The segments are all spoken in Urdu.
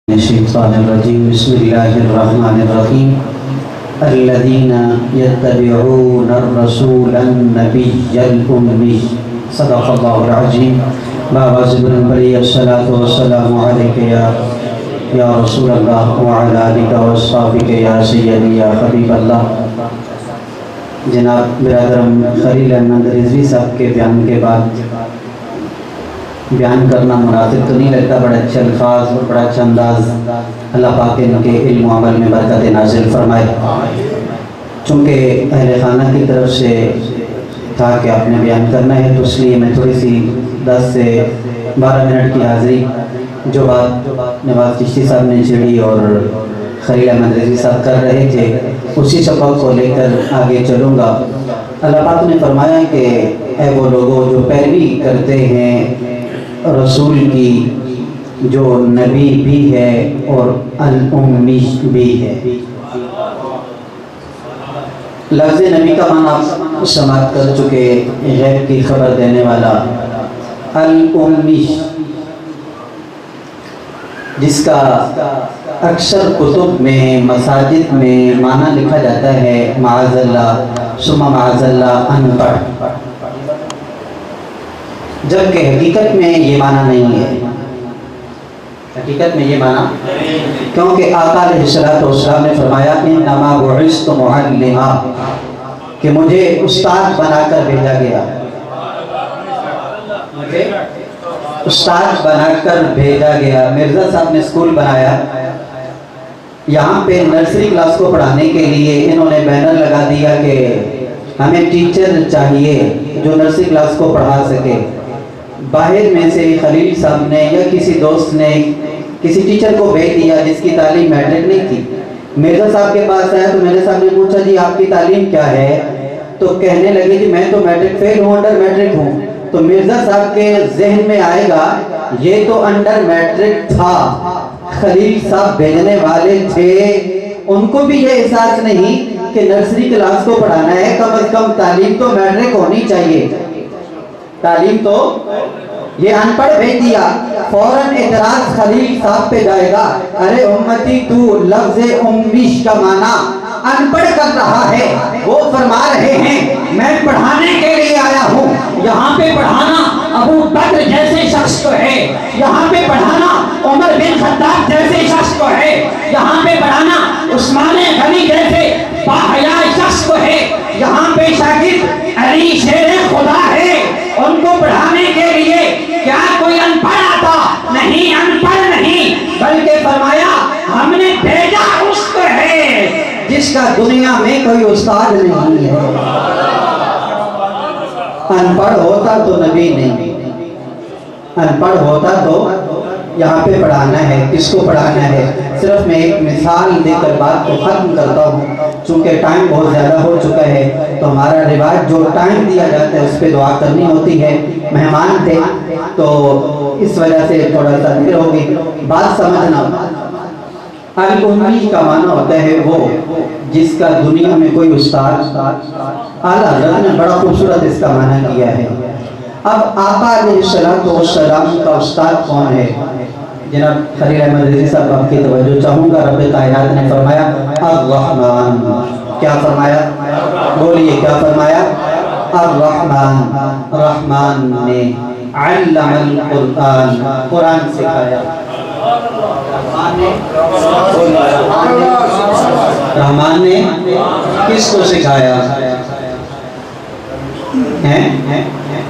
الشیطان الرجیم بسم اللہ الرحمن الرحیم الذین یتبعون الرسول النبی الأمی صدق اللہ العظیم بآواز بلند بڑی الصلاة والسلام علیک یا رسول اللہ وعلی آلک واصحابک یا سیدی یا حبیب اللہ۔ جناب برادرم خلیل احمد رضوی صاحب کے بیان کے بعد بیان کرنا مناسب تو نہیں لگتا، بڑے اچھے الفاظ اور بڑا اچھا انداز، اللہ پاک ان کے علم و عمل میں برکت نازل فرمائے۔ چونکہ اہل خانہ کی طرف سے تھا کہ آپ نے بیان کرنا ہے، تو اس لیے میں تھوڑی سی 10 سے 12 منٹ کی حاضری جو بات نواز چشتی صاحب نے چھیڑی اور خلیل احمد رضوی صاحب کر رہے تھے، اسی سبق کو لے کر آگے چلوں گا۔ اللہ پاک نے فرمایا کہ اے وہ لوگوں جو پیروی کرتے ہیں رسول کی، جو نبی بھی ہے اور الأمی بھی ہے۔ لفظ نبی کا معنی آپ سماعت کر چکے، غیب کی خبر دینے والا۔ الأمی جس کا اکثر کتب میں مساجد میں معنی لکھا جاتا ہے معاذ اللہ ثم معاذ اللہ ان پڑھ، جبکہ حقیقت میں یہ معنی نہیں ہے۔ حقیقت میں یہ معنی، کیونکہ آقا علیہ السلام نے فرمایا انما بعثت معلما، کہ مجھے استاد بنا کر بھیجا گیا، مجھے استاد بنا کر بھیجا گیا۔ مرزا صاحب نے اسکول بنایا، یہاں پہ نرسری کلاس کو پڑھانے کے لیے انہوں نے بینر لگا دیا کہ ہمیں ٹیچر چاہیے جو نرسری کلاس کو پڑھا سکے۔ باہر میں سے خلیل صاحب نے یا کسی دوست نے کسی ٹیچر کو بھیج دیا جس کی تعلیم میٹرک نہیں تھی۔ مرزا صاحب کے پاس آیا تو مرزا صاحب نے پوچھا جی آپ کی تعلیم کیا ہے؟ تو کہنے لگے جی میں تو میٹرک فیل ہوں، انڈر میٹرک ہوں۔ تو مرزا صاحب کے ذہن میں آئے گا یہ تو انڈر میٹرک تھا، خلیل صاحب بھیجنے والے تھے، ان کو بھی یہ احساس نہیں کہ نرسری کلاس کو پڑھانا ہے، کم از کم تعلیم تو میٹرک ہونی چاہیے، تعلیم تو۔ یہ ان پڑھ بھیج دیا، فوراً اعتراض خلیل صاحب پہ جائے گا، ارے امتی تو لفظ امیش کا معنی ان پڑھ کر رہا ہے۔ وہ فرما رہے ہیں میں پڑھانے کے لیے آیا ہوں، یہاں پہ پڑھانا ابو بکر جیسے شخص کو ہے، یہاں پہ پڑھانا عمر بن خطاب جیسے شخص کو ہے، یہاں پہ پڑھانا عثمان غنی جیسے باحیا شخص کو ہے، یہاں پہ شاگرد علی شیر خدا ہے، ان کو پڑھانے کے لیے کیا کوئی ان پڑھ آتا؟ نہیں، ان پڑھ نہیں، بلکہ فرمایا ہم نے بھیجا اس کو ہے جس کا دنیا میں کوئی استاد نہیں ہے۔ ان پڑھ ہوتا تو نبی نہیں، ان پڑھ ہوتا تو یہاں پہ پڑھانا ہے، کس کو پڑھانا ہے؟ صرف میں ایک مثال دے کر بات کو ختم کرتا ہوں، چونکہ ٹائم بہت زیادہ ہو چکا ہے، تو ہمارا رواج جو ٹائم دیا جاتا ہے اس پہ دعا کرنی ہوتی ہے۔ مہمان تھے تو اس وجہ سے تھوڑا سا دیر ہوگی، بات سمجھنا۔ الأمی کا معنی ہوتا ہے وہ جس کا دنیا میں کوئی استاد۔ اعلیٰ حضرت نے بڑا خوبصورت اس کا معنی کیا ہے۔ اب آقا علیہ السلام کا استاد کون ہے؟ جناب خلیل احمد رضوی صاحب آپ کی توجہ چاہوں گا۔ رب کائنات نے فرمایا الرحمن، کیا فرمایا؟ بولیے کیا فرمایا؟ الرحمن، رحمان نے علم القرآن، قرآن سکھایا۔ رحمان نے کس کو سکھایا؟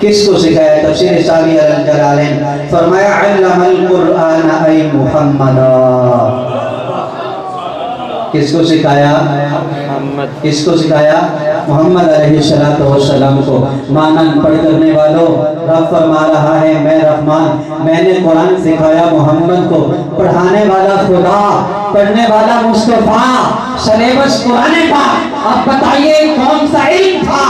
کس کو سکھایا؟ تفسیر ساوی الجلالین فرمایا علم القرآن ای محمد۔ کس کو سکھایا؟ کس کو سکھایا؟ محمد علیہ السلام کو۔ معنی پڑھ کرنے والوں، رب فرما رہا ہے میں رحمان، میں نے قرآن سکھایا محمد کو۔ پڑھانے والا خدا، پڑھنے والا مصطفیٰ، سلیبس قرآن کا۔ اب بتائیے کون سا علم تھا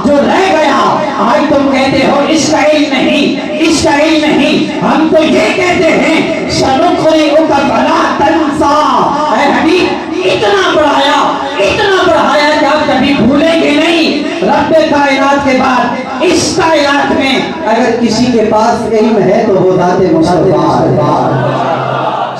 جو رہ گیا؟ آج تم کہتے ہو اس کا علم نہیں، اس کا علم نہیں، ہم تو یہ کہتے ہیں سنقرئک فلا تنسیٰ۔ اے حبیب اتنا پڑھایا کہ آپ کبھی بھولیں گے نہیں۔ رب کائنات کے بعد اس کائنات میں اگر کسی کے پاس علم ہے تو وہ ذات مصطفیٰ۔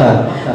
4।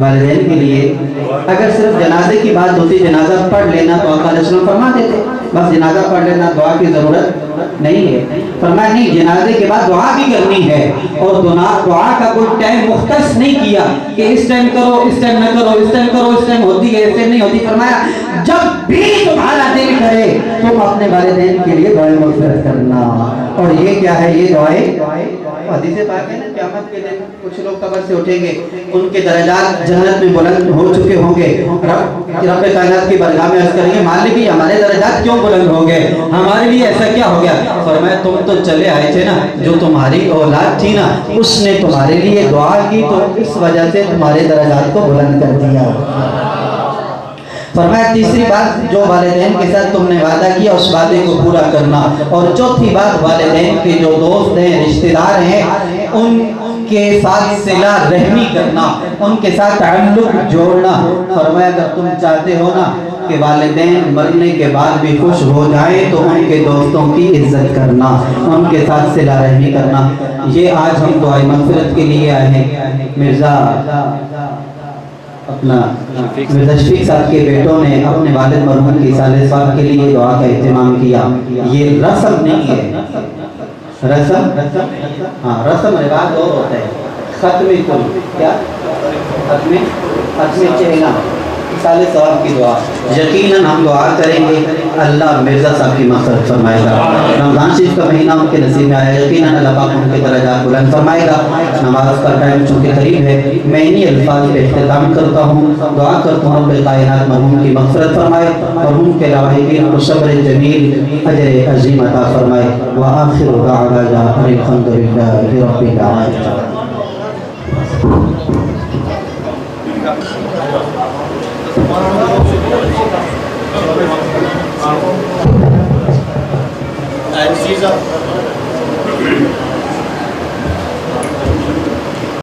والدین کے لیے اگر صرف جنازے کی بات ہوتی جنازہ پڑھ لینا تو آقا علیہ السلام فرما دیتے بس جنازہ پڑھ لینا دعا کی ضرورت نہیں ہے. فرمایا نہیں جنازے کے بعد دعا بھی کرنی ہے اور دعا کا کوئی ٹائم مختص نہیں کیا کہ اس ٹائم کرو اس ٹائم نہ کرو اس ٹائم کرو اس ٹائم ہوتی ہے اس ٹائم نہیں ہوتی. فرمایا جب بھی تمہارا دل کرے تم اپنے والدین کے لیے دعائیں مغفرت کرنا. اور یہ کیا ہے یہ دعائیں حدیث پاک ہے نا قیامت کے دن کچھ لوگ قبر سے اٹھیں گے ان کے درجات جنت میں بلند ہو چکے ہوں گے. رب کائنات کی بارگاہ میں عرض کریں گے مالک ہی ہمارے درجات کیوں بلند ہو گئے ہمارے لیے ایسا کیا ہو گیا. فرمایا تم تو چلے آئے تھے نا جو تمہاری اولاد تھی نا اس نے تمہارے لیے دعا کی تو اس وجہ سے تمہارے درجات کو بلند کر دیا. فرمایا تیسری بات جو والدین کے ساتھ تم نے وعدہ کیا اس وعدے کو پورا کرنا. اور چوتھی بات والدین کے جو دوست ہیں رشتہ دار ہیں ان کے ساتھ صلہ رحمی کرنا ان کے ساتھ تعلق جوڑنا. فرمایا اگر تم چاہتے ہو نا کہ والدین مرنے کے بعد بھی خوش ہو جائیں تو ان کے دوستوں کی عزت کرنا ان کے ساتھ صلہ رحمی کرنا. یہ آج ہم دعائیں مغفرت کے لیے آئے ہیں. مرزا مرزا شفیق صاحب کے بیٹوں نے اپنے والد مرحوم کی سالہ صاحب کے لیے دعا کا اہتمام کیا. یہ رسم نہیں ہے رسم رسم رواج اور ہوتا ہے. ختم کل کیا ختم چہنا سالہ صاحب کی دعا یقیناً ہم دعا کریں گے اللہ مرزا صاحب کی مغفرت فرمائے گا. رمضان شریف کا مہینہ ان کے نصیب میں آیا یقیناً اللہ پاک ان کے درجات بلند فرمائے گا. نماز کا ٹائم چونکہ قریب ہے میں انہی الفاظ پہ اختتام کرتا ہوں. دعا کرتا ہوں رب کائنات مرحوم کی مغفرت فرمائے مرحوم کے لاحقین کو صبر جمیل اجر عظیم عطا فرمائے. وآخر دعوانا الحمد للہ رب العالمین. And Caesar.